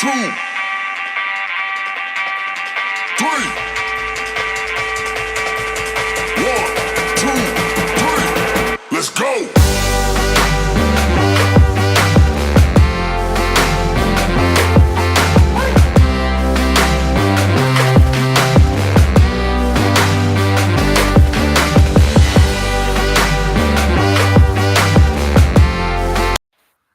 2, 3. 1, 2, 3. Let's go.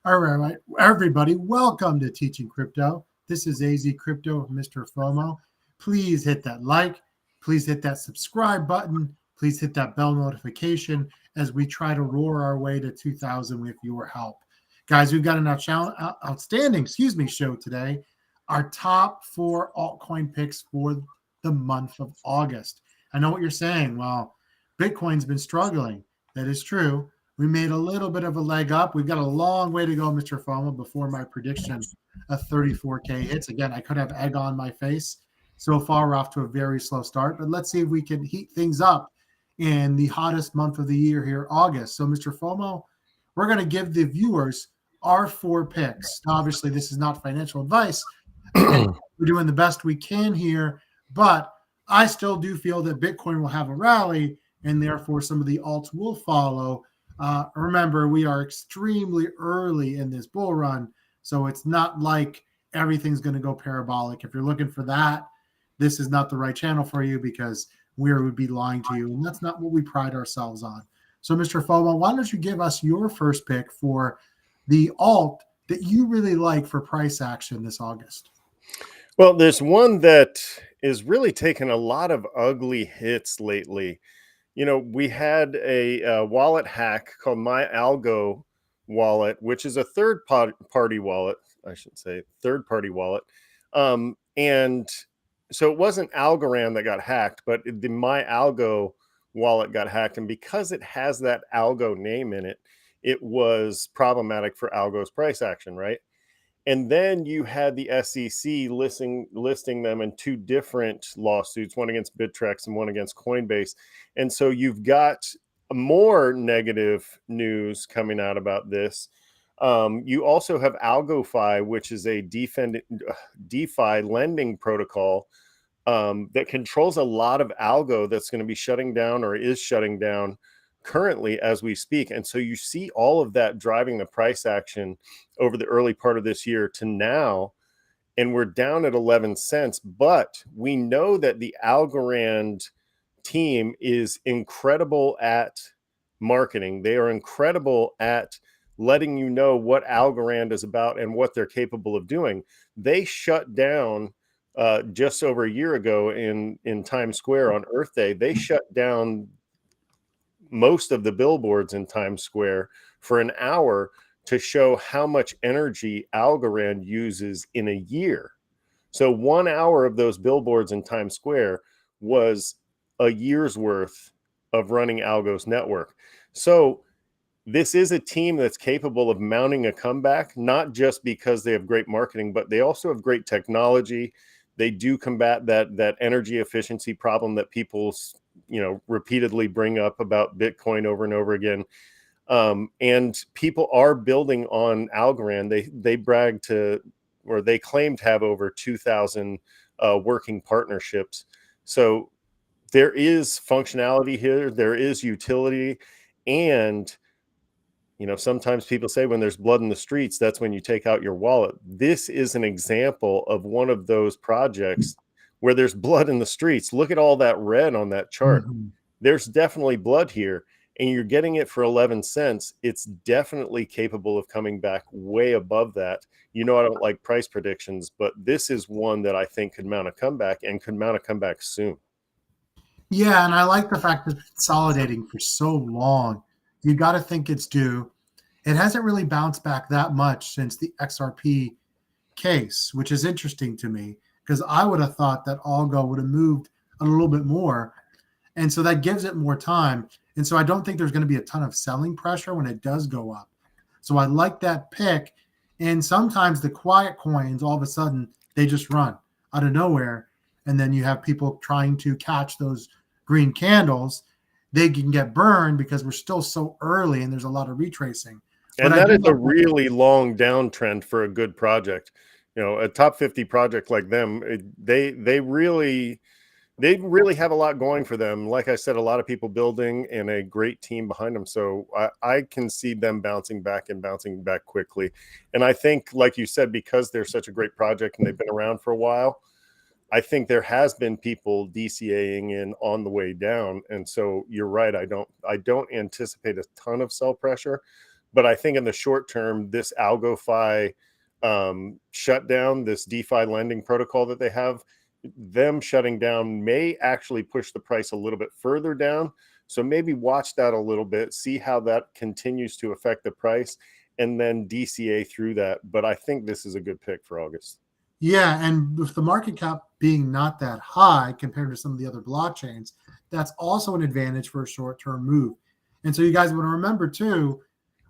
All right, everybody, welcome to Teaching Crypto. This is AZcrypto and MrFOMO. Please hit that like, please hit that subscribe button, please hit that bell notification as we try to roar our way to 2,000 with your help. Guys, we've got an outstanding show today. Our top 4 altcoin picks for the month of August. I know what you're saying. Well, Bitcoin's been struggling. That is true. We made a little bit of a leg up. We've got a long way to go, MrFOMO, before my prediction of 34K hits. Again, I could have egg on my face. So far, we're off to a very slow start, but let's see if we can heat things up in the hottest month of the year here, August. So, MrFOMO, we're going to give the viewers our 4 picks. Obviously, this is not financial advice. We're doing the best we can here, but I still do feel that Bitcoin will have a rally, and therefore some of the alts will follow. Remember, we are extremely early in this bull run, so it's not like everything's going to go parabolic. If you're looking for that, this is not the right channel for you because we would be lying to you, and that's not what we pride ourselves on. So, MrFOMO, why don't you give us your first pick for the alt that you really like for price action this August? Well, there's one that is really taking a lot of ugly hits lately. You know, we had a wallet hack called My ALGO wallet, which is a third-party wallet, I should say, third-party wallet. And so it wasn't Algorand that got hacked, but the My ALGO wallet got hacked. And because it has that ALGO name in it, it was problematic for ALGO's price action, right? And then you had the SEC listing them in 2 different lawsuits, one against Bittrex and one against Coinbase. And so you've got more negative news coming out about this. You also have AlgoFi, which is a DeFi lending protocol that controls a lot of algo that's going to be shutting down or is shutting down currently as we speak. And so you see all of that driving the price action over the early part of this year to now, and we're down at 11 cents. But we know that the Algorand team is incredible at marketing. They are incredible at letting you know what Algorand is about and what they're capable of doing. They shut down just over a year ago in Times Square on Earth Day. They shut down most of the billboards in Times Square for an hour to show how much energy Algorand uses in a year. So 1 hour of those billboards in Times Square was a year's worth of running Algo's network. So this is a team that's capable of mounting a comeback, not just because they have great marketing, but they also have great technology. They do combat that energy efficiency problem that people repeatedly bring up about Bitcoin over and over again. And people are building on Algorand. They brag to, or they claim to have over 2,000 working partnerships. So there is functionality here. There is utility. And, sometimes people say when there's blood in the streets, that's when you take out your wallet. This is an example of one of those projects where there's blood in the streets. Look at all that red on that chart. Mm-hmm. There's definitely blood here, and you're getting it for 11 cents. It's definitely capable of coming back way above that. I don't like price predictions, but this is one that I think could mount a comeback and could mount a comeback soon. Yeah, and I like the fact that it's consolidating for so long. You got to think it's due. It hasn't really bounced back that much since the XRP case, which is interesting to me because I would have thought that Algo would have moved a little bit more. And so that gives it more time. And so I don't think there's going to be a ton of selling pressure when it does go up. So I like that pick. And sometimes the quiet coins, all of a sudden, they just run out of nowhere. And then you have people trying to catch those green candles. They can get burned because we're still so early and there's a lot of retracing. And that is a really long downtrend for a good project. A top 50 project like them, they really have a lot going for them. Like I said, a lot of people building and a great team behind them. So I can see them bouncing back quickly. And I think, like you said, because they're such a great project and they've been around for a while, I think there has been people DCAing in on the way down. And so you're right. I don't anticipate a ton of sell pressure, but I think in the short term, this AlgoFi shutdown, this DeFi lending protocol that they have, them shutting down may actually push the price a little bit further down. So maybe watch that a little bit, see how that continues to affect the price, and then DCA through that. But I think this is a good pick for August. Yeah, and with the market cap being not that high compared to some of the other blockchains, that's also an advantage for a short-term move. And so you guys want to remember too,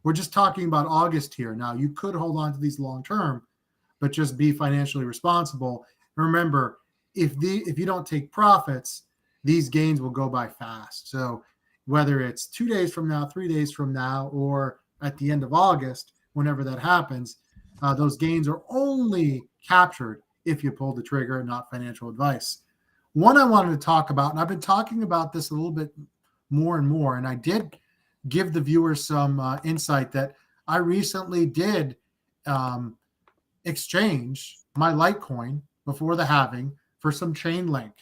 we're just talking about August here. Now, you could hold on to these long-term, but just be financially responsible. Remember, if you don't take profits, these gains will go by fast. So whether it's 2 days from now, 3 days from now, or at the end of August, whenever that happens, those gains are only captured if you pull the trigger and not financial advice. One I wanted to talk about, and I've been talking about this a little bit more and more, and I did give the viewers some insight that I recently did exchange my Litecoin before the halving for some Chainlink.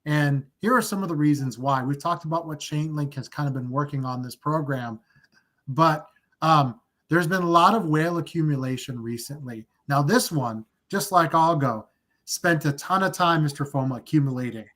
And here are some of the reasons why. We've talked about what Chainlink has kind of been working on this program, but there's been a lot of whale accumulation recently. Now, this one, just like ALGO, spent a ton of time, MrFOMO, accumulating.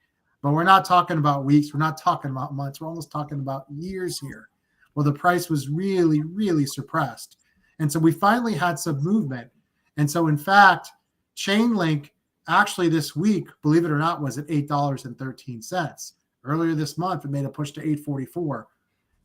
But we're not talking about weeks. We're not talking about months. We're almost talking about years here. Well, the price was really, really suppressed. And so we finally had some movement. And so, in fact, Chainlink actually this week, believe it or not, was at $8.13. Earlier this month, it made a push to $8.44.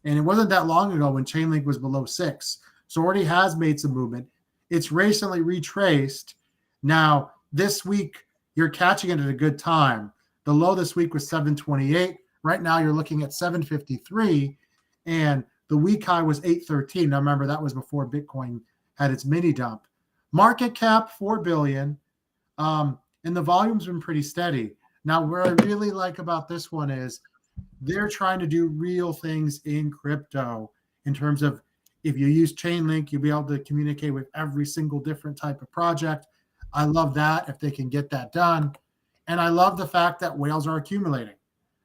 And it wasn't that long ago when Chainlink was below 6. So already has made some movement. It's recently retraced. Now, this week, you're catching it at a good time. The low this week was 728. Right now, you're looking at 753. And the week high was 813. Now, remember, that was before Bitcoin had its mini dump. Market cap, $4 billion. And the volume's been pretty steady. Now, what I really like about this one is they're trying to do real things in crypto in terms of if you use Chainlink, you'll be able to communicate with every single different type of project. I love that if they can get that done. And I love the fact that whales are accumulating.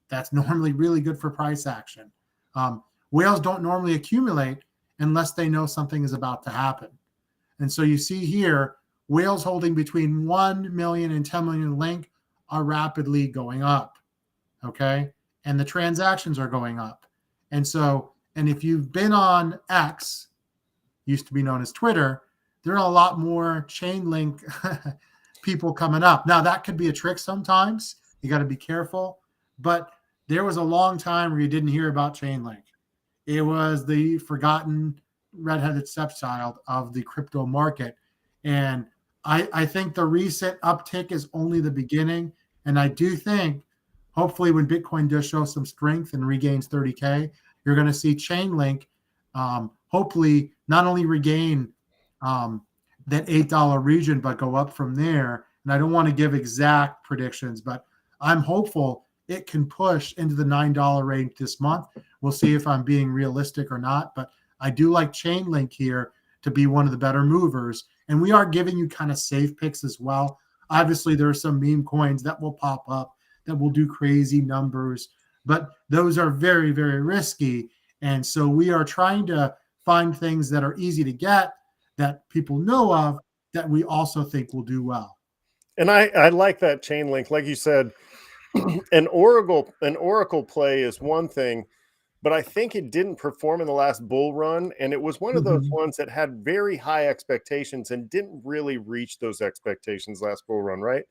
That's normally really good for price action. Whales don't normally accumulate unless they know something is about to happen. And so you see here, whales holding between 1 million and 10 million Link are rapidly going up. Okay. And the transactions are going up. And so, and if you've been on X, used to be known as Twitter, there are a lot more Chainlink people coming up. Now, that could be a trick sometimes. You got to be careful. But there was a long time where you didn't hear about Chainlink. It was the forgotten redheaded stepchild of the crypto market. And I think the recent uptick is only the beginning. And I do think, hopefully, when Bitcoin does show some strength and regains 30K, you're going to see Chainlink hopefully not only regain that $8 region, but go up from there. And I don't want to give exact predictions, but I'm hopeful it can push into the $9 range this month. We'll see if I'm being realistic or not, but I do like Chainlink here to be one of the better movers. And we are giving you kind of safe picks as well. Obviously, there are some meme coins that will pop up that will do crazy numbers, but those are very, very risky. And so we are trying to find things that are easy to get, that people know of, that we also think will do well. And I like that Chainlink. Like you said, an oracle play is one thing, but I think it didn't perform in the last bull run. And it was one of those ones that had very high expectations and didn't really reach those expectations last bull run, right?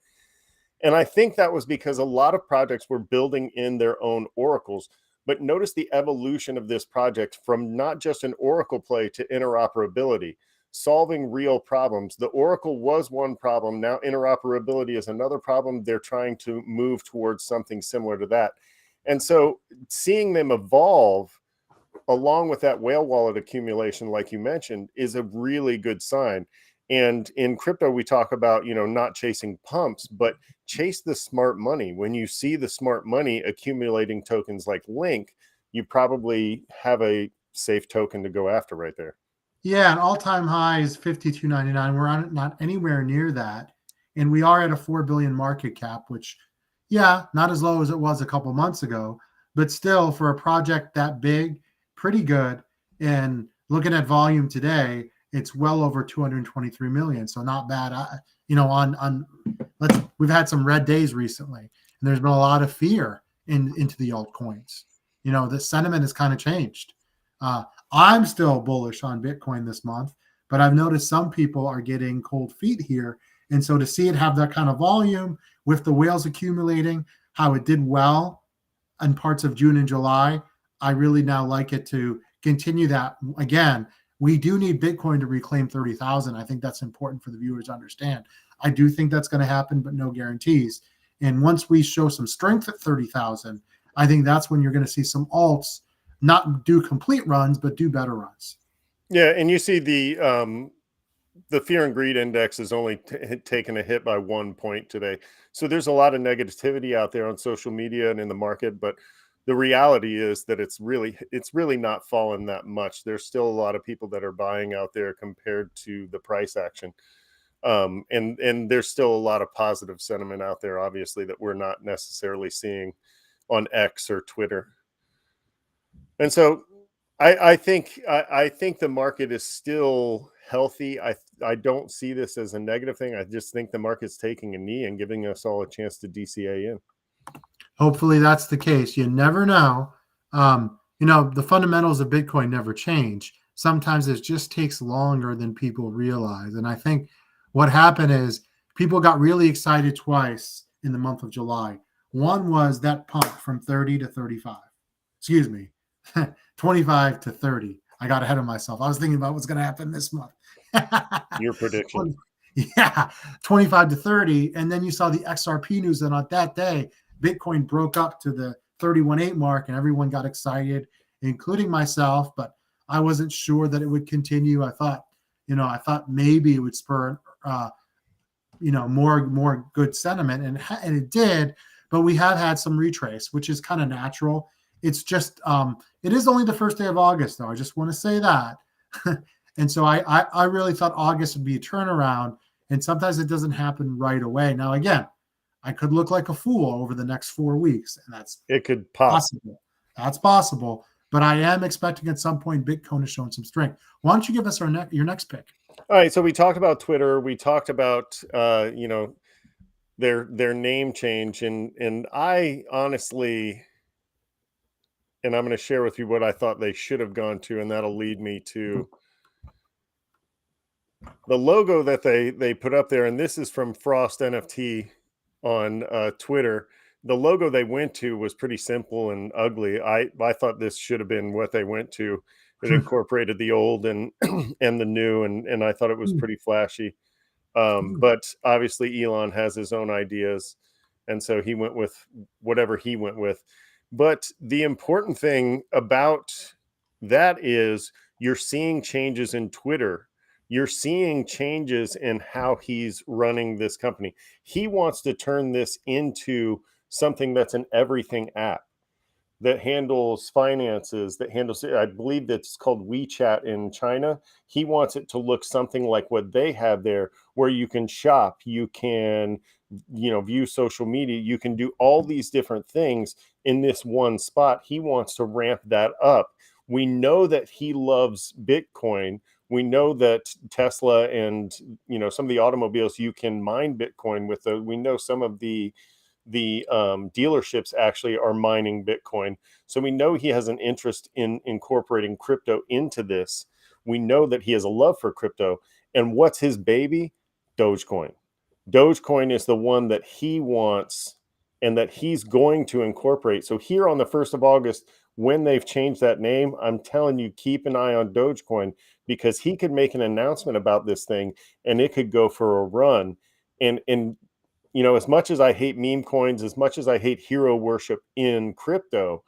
And I think that was because a lot of projects were building in their own oracles. But notice the evolution of this project from not just an oracle play to interoperability, solving real problems. The oracle was one problem. Now interoperability is another problem. They're trying to move towards something similar to that. And so seeing them evolve along with that whale wallet accumulation, like you mentioned, is a really good sign. And in crypto, we talk about, not chasing pumps, but chase the smart money. When you see the smart money accumulating tokens like Link, you probably have a safe token to go after right there. Yeah, an all-time high is 52.99. We're on not anywhere near that, and we are at a 4 billion market cap, which, yeah, not as low as it was a couple months ago, but still for a project that big, pretty good. And looking at volume today, it's well over 223 million, so not bad. We've had some red days recently, and there's been a lot of fear into the altcoins. The sentiment has kind of changed. I'm still bullish on Bitcoin this month, but I've noticed some people are getting cold feet here. And so to see it have that kind of volume with the whales accumulating, how it did well in parts of June and July, I really now like it to continue that. Again, we do need Bitcoin to reclaim 30,000. I think that's important for the viewers to understand. I do think that's going to happen, but no guarantees. And once we show some strength at 30,000, I think that's when you're going to see some alts not do complete runs, but do better runs. Yeah, and you see the fear and greed index is only taken a hit by 1 point today. So there's a lot of negativity out there on social media and in the market, but the reality is that it's really not fallen that much. There's still a lot of people that are buying out there compared to the price action. And there's still a lot of positive sentiment out there, obviously, that we're not necessarily seeing on X or Twitter. And so I think the market is still healthy. I don't see this as a negative thing. I just think the market's taking a knee and giving us all a chance to DCA in. Hopefully that's the case. You never know. The fundamentals of Bitcoin never change. Sometimes it just takes longer than people realize. And I think what happened is people got really excited twice in the month of July. One was that pump from 30 to 35. Excuse me. 25 to 30. I got ahead of myself. I was thinking about what's going to happen this month. Your prediction. Yeah, 25 to 30. And then you saw the XRP news that on that day, Bitcoin broke up to the 31.8 mark and everyone got excited, including myself, but I wasn't sure that it would continue. I thought maybe it would spur, more good sentiment, and it did, but we have had some retrace, which is kind of natural. It's just, it is only the first day of August, though. I just want to say that. And so I really thought August would be a turnaround, and sometimes it doesn't happen right away. Now, again, I could look like a fool over the next 4 weeks, and it could possible. That's possible, but I am expecting at some point Bitcoin is showing some strength. Why don't you give us your next pick? All right, so we talked about Twitter. We talked about their name change, and I honestly. And I'm going to share with you what I thought they should have gone to, and that'll lead me to the logo that they put up there. And this is from Frost NFT on Twitter. The logo they went to was pretty simple and ugly. I thought this should have been what they went to. It incorporated the old and and the new, and I thought it was pretty flashy. But obviously Elon has his own ideas, and so he went with whatever he went with. But the important thing about that is you're seeing changes in Twitter. You're seeing changes in how he's running this company. He wants to turn this into something that's an everything app that handles finances, that handles, I believe that's called WeChat in China. He wants it to look something like what they have there, where you can shop, you can, view social media, you can do all these different things in this one spot. He wants to ramp that up. We know that he loves Bitcoin. We know that Tesla and, some of the automobiles you can mine Bitcoin with. We know some of the dealerships actually are mining Bitcoin. So we know he has an interest in incorporating crypto into this. We know that he has a love for crypto. And what's his baby? Dogecoin. Dogecoin is the one that he wants and that he's going to incorporate. So here on the 1st of August, when they've changed that name, I'm telling you, keep an eye on Dogecoin, because he could make an announcement about this thing and it could go for a run. And as much as I hate meme coins, as much as I hate hero worship in crypto,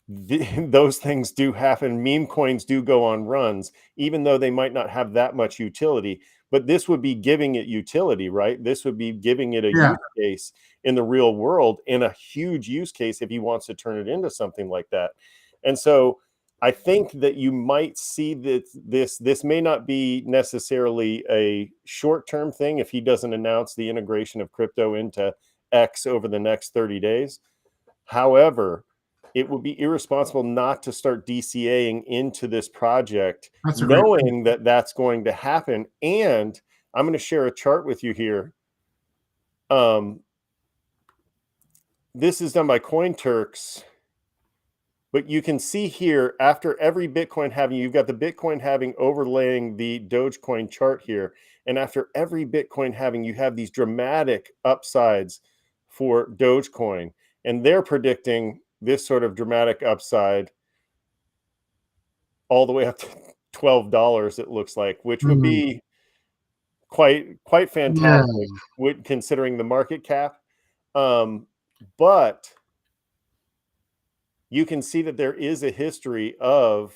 those things do happen. Meme coins do go on runs, even though they might not have that much utility. but this would be giving it utility, right? This would be giving it a Yeah. use case in the real world, and a huge use case if he wants to turn it into something like that. And so I think that you might see that this may not be necessarily a short-term thing if he doesn't announce the integration of crypto into X over the next 30 days. However, it would be irresponsible not to start DCAing into this project, That's a great point. knowing that that's going to happen. And I'm going to share a chart with you here. This is done by CoinTurks. But you can see here, after every Bitcoin halving, you've got the Bitcoin halving overlaying the Dogecoin chart here. And after every Bitcoin halving, you have these dramatic upsides for Dogecoin. And they're predicting this sort of dramatic upside all the way up to $12, it looks like, which would be quite fantastic considering the market cap. But you can see that there is a history of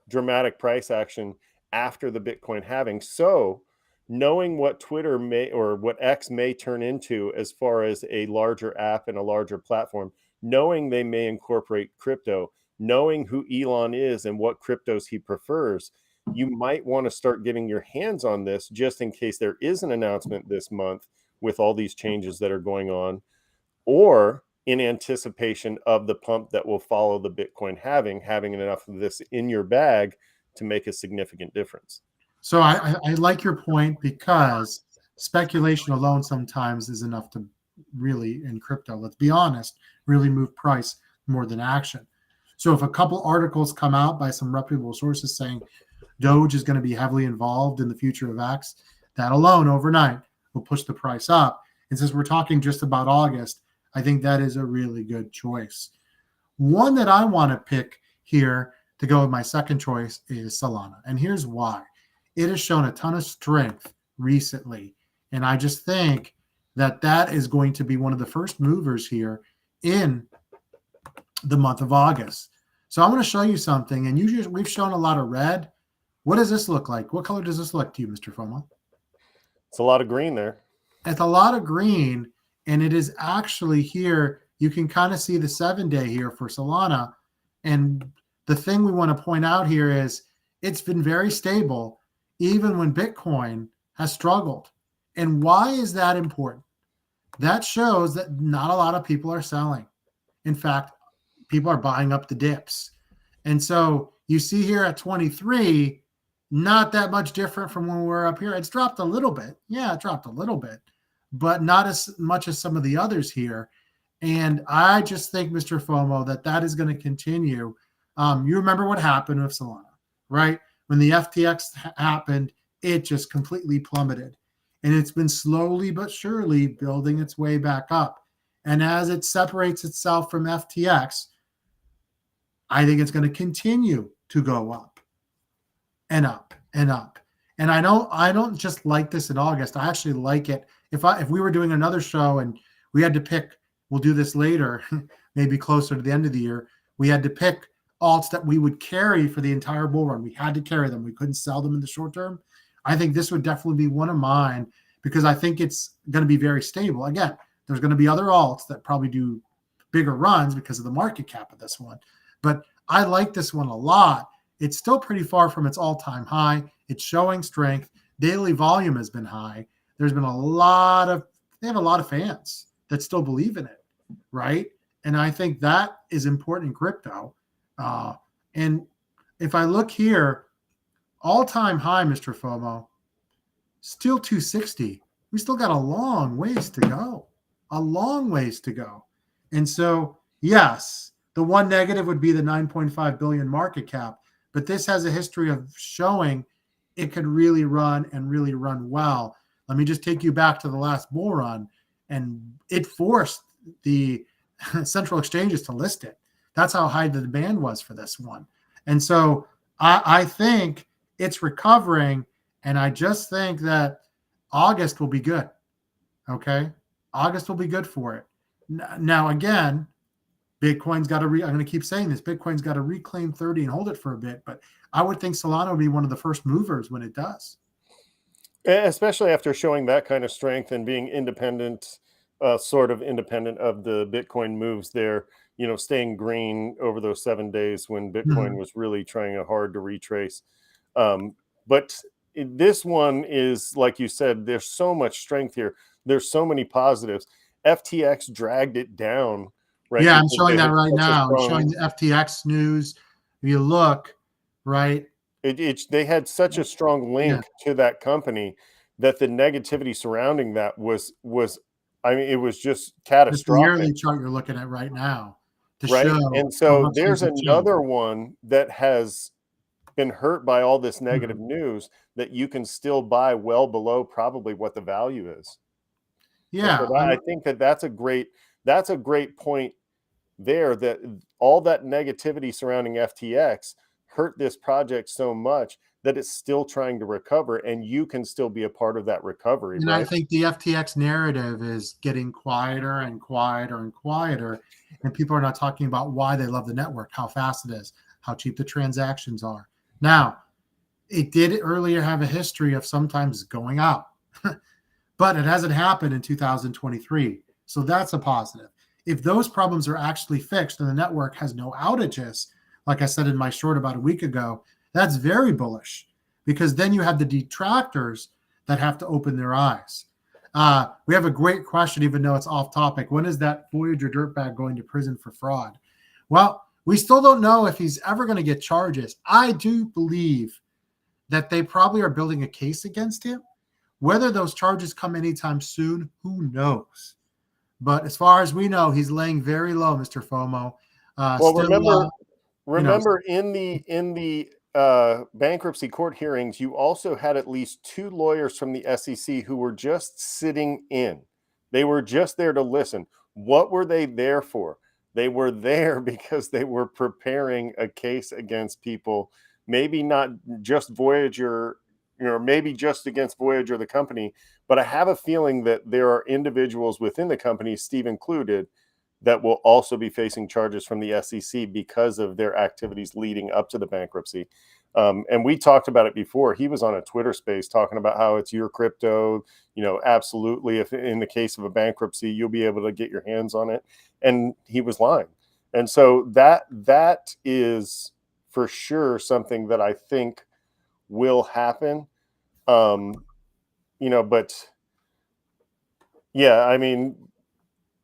dramatic price action after the Bitcoin halving. So knowing what Twitter may, or what X may turn into as far as a larger app and a larger platform, knowing they may incorporate crypto, knowing who Elon is and what cryptos he prefers, you might want to start getting your hands on this just in case there is an announcement this month with all these changes that are going on, or in anticipation of the pump that will follow the Bitcoin having enough of this in your bag to make a significant difference. So I like your point, because speculation alone sometimes is enough to really, in crypto, let's be honest, really move price more than action. So if a couple articles come out by some reputable sources saying Doge is going to be heavily involved in the future of X, that alone overnight will push the price up. And since we're talking just about August, I think that is a really good choice. One that I want to pick here to go with my second choice is Solana. And here's why. It has shown a ton of strength recently. And I just think that that is going to be one of the first movers here in the month of August. So I'm going to show you something. And we've shown a lot of red. What does this look like? What color does this look to you, Mr. FOMO? It's a lot of green there. It's a lot of green. And it is actually here, you can kind of see the 7-day here for Solana. And the thing we want to point out here is it's been very stable, even when Bitcoin has struggled. And why is that important? That shows that not a lot of people are selling. In fact, people are buying up the dips. And so you see here at 23, not that much different from when we were up here. It's dropped a little bit. Yeah, it dropped a little bit, but not as much as some of the others here. And I just think, Mr. FOMO, that is going to continue. You remember what happened with Solana, right? When the FTX happened, it just completely plummeted. And it's been slowly but surely building its way back up. And as it separates itself from FTX, I think it's going to continue to go up and up and up. And I don't just like this in August. I actually like it. If we were doing another show and we had to pick, we'll do this later, maybe closer to the end of the year, we had to pick alts that we would carry for the entire bull run. We had to carry them. We couldn't sell them in the short term. I think this would definitely be one of mine, because I think it's going to be very stable. Again, there's going to be other alts that probably do bigger runs because of the market cap of this one. But I like this one a lot. It's still pretty far from its all-time high. It's showing strength. Daily volume has been high. There's been they have a lot of fans that still believe in it, right? And I think that is important in crypto. And if I look here, all-time high, Mr. FOMO, still 260. We still got a long ways to go. A long ways to go. And so, yes, the one negative would be the 9.5 billion market cap, but this has a history of showing it could really run and really run well. Let me just take you back to the last bull run, and it forced the central exchanges to list it. That's how high the demand was for this one. And so I think it's recovering, and I just think that August will be good. Okay? August will be good for it. Now, again, Bitcoin's got to I'm going to keep saying this. Bitcoin's got to reclaim 30 and hold it for a bit, but I would think Solana would be one of the first movers when it does. Especially after showing that kind of strength and being independent, sort of independent of the Bitcoin moves there, staying green over those 7 days when Bitcoin Mhm. was really trying hard to retrace. But this one is, like you said, there's so much strength here. There's so many positives. FTX dragged it down, right? Yeah, I'm Because showing they that had right such a now. I'm showing strong the FTX news. If you look, right? they had such a strong Yeah, link to that company that the negativity surrounding that was I mean, it was just it's the yearly catastrophic, chart you're looking at right now to right? show And how so much things there's have changed. another one that has been hurt by all this negative Mhm. news that you can still buy well below probably what the value is. And so Yeah, I think that that's a great point there, that all that negativity surrounding FTX hurt this project so much that it's still trying to recover, and you can still be a part of that recovery, and I right? think the FTX narrative is getting quieter and quieter and quieter, and people are not talking about why they love the network, how fast it is, how cheap the transactions are. Now, it did earlier have a history of sometimes going out, but it hasn't happened in 2023. So that's a positive. If those problems are actually fixed and the network has no outages, like I said in my short about a week ago, that's very bullish because then you have the detractors that have to open their eyes. We have a great question, even though it's off topic. When is that Voyager dirtbag going to prison for fraud? Well, we still don't know if he's ever going to get charges. I do believe that they probably are building a case against him. Whether those charges come anytime soon, who knows? But as far as we know, he's laying very low, Mr. FOMO. Well, Still, you know, remember in the bankruptcy court hearings, you also had at least two lawyers from the SEC who were just sitting in. They were just there to listen. What were they there for? They were there because they were preparing a case against people, maybe not just Voyager, maybe just against Voyager, the company, but I have a feeling that there are individuals within the company, Steve included, that will also be facing charges from the SEC because of their activities leading up to the bankruptcy. And we talked about it before. He was on a Twitter space talking about how it's your crypto, absolutely. If in the case of a bankruptcy, you'll be able to get your hands on it. And he was lying. And so that is for sure something that I think will happen. But yeah, I mean,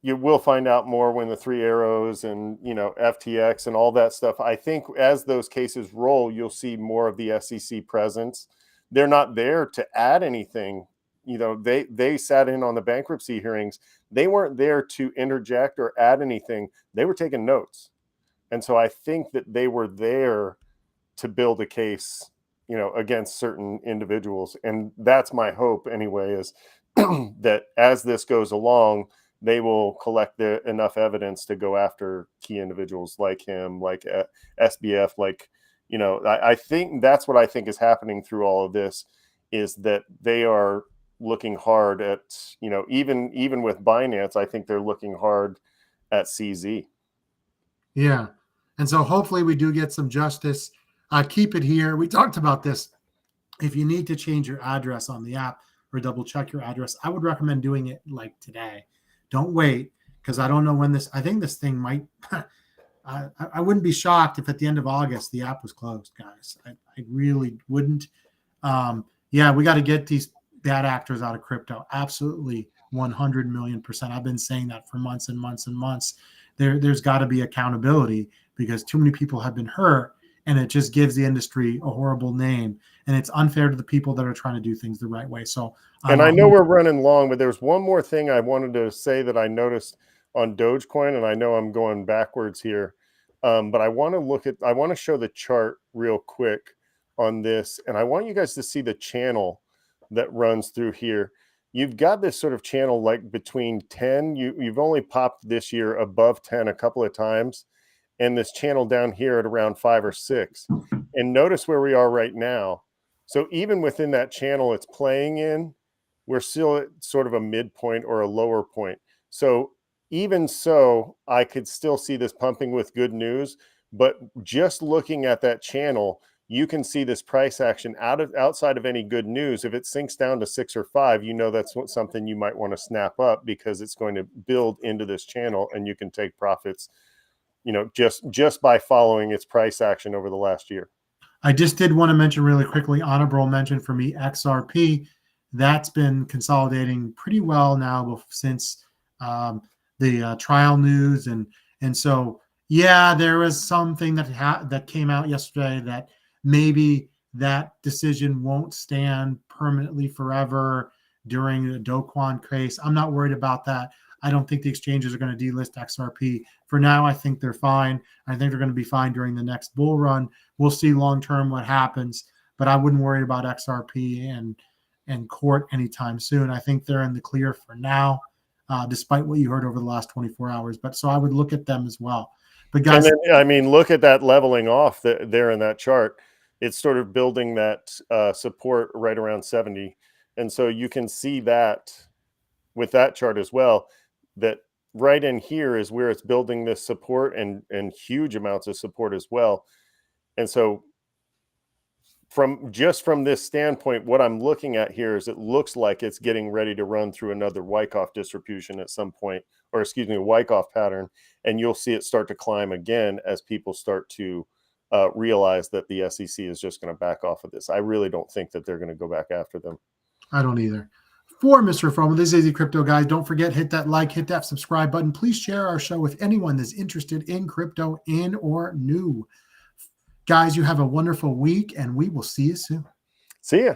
you will find out more when the three arrows and FTX and all that stuff. I think as those cases roll, you'll see more of the SEC presence. They're not there to add anything. They sat in on the bankruptcy hearings. They weren't there to interject or add anything. They were taking notes. And so I think that they were there to build a case, against certain individuals. And that's my hope anyway, is that as this goes along, they will collect enough evidence to go after key individuals like him, like SBF, like, I think that's what I think is happening through all of this, is that they are looking hard at, even with Binance, I think they're looking hard at CZ. yeah. And so hopefully we do get some justice. Keep it here. We talked about this. If you need to change your address on the app or double check your address, I would recommend doing it like today. Don't wait, because I don't know when I think this thing might. I wouldn't be shocked if at the end of August the app was closed, guys. I really wouldn't. Yeah, we got to get these bad actors out of crypto. Absolutely, 100 million%. I've been saying that for months and months and months. There's got to be accountability because too many people have been hurt, and it just gives the industry a horrible name, and it's unfair to the people that are trying to do things the right way. So, And I know we're running long, but there's one more thing I wanted to say that I noticed on Dogecoin, and I know I'm going backwards here, but I want to show the chart real quick on this, and I want you guys to see the channel that runs through here. You've got this sort of channel like between 10, you've only popped this year above 10 a couple of times, and this channel down here at around 5 or 6. And notice where we are right now. So even within that channel it's playing in, we're still at sort of a midpoint or a lower point. So even so, I could still see this pumping with good news, but just looking at that channel, you can see this price action outside of any good news. If it sinks down to 6 or 5, you know that's something you might want to snap up, because it's going to build into this channel, and you can take profits, you know, just by following its price action over the last year. I just did want to mention really quickly, honorable mention for me, XRP. That's been consolidating pretty well now since the trial news, and so yeah, there was something that came out yesterday that maybe that decision won't stand permanently forever during the Dogecoin case. I'm not worried about that. I don't think the exchanges are going to delist XRP. For now, I think they're fine. I think they're going to be fine during the next bull run. We'll see long term what happens, but I wouldn't worry about XRP and court anytime soon. I think they're in the clear for now, despite what you heard over the last 24 hours. But so I would look at them as well. But guys, and then, I mean, look at that leveling off there in that chart. It's sort of building that support right around 70. And so you can see that with that chart as well, that right in here is where it's building this support and huge amounts of support as well. And so from this standpoint, what I'm looking at here is it looks like it's getting ready to run through another Wyckoff distribution at some point, or excuse me, a Wyckoff pattern, and you'll see it start to climb again as people start to realize that the SEC is just going to back off of this. I really don't think that they're going to go back after them. I don't either. For MrFOMO, this is AZcrypto, guys. Don't forget, hit that like, hit that subscribe button. Please share our show with anyone that's interested in crypto, in or new. Guys, you have a wonderful week, and we will see you soon. See ya.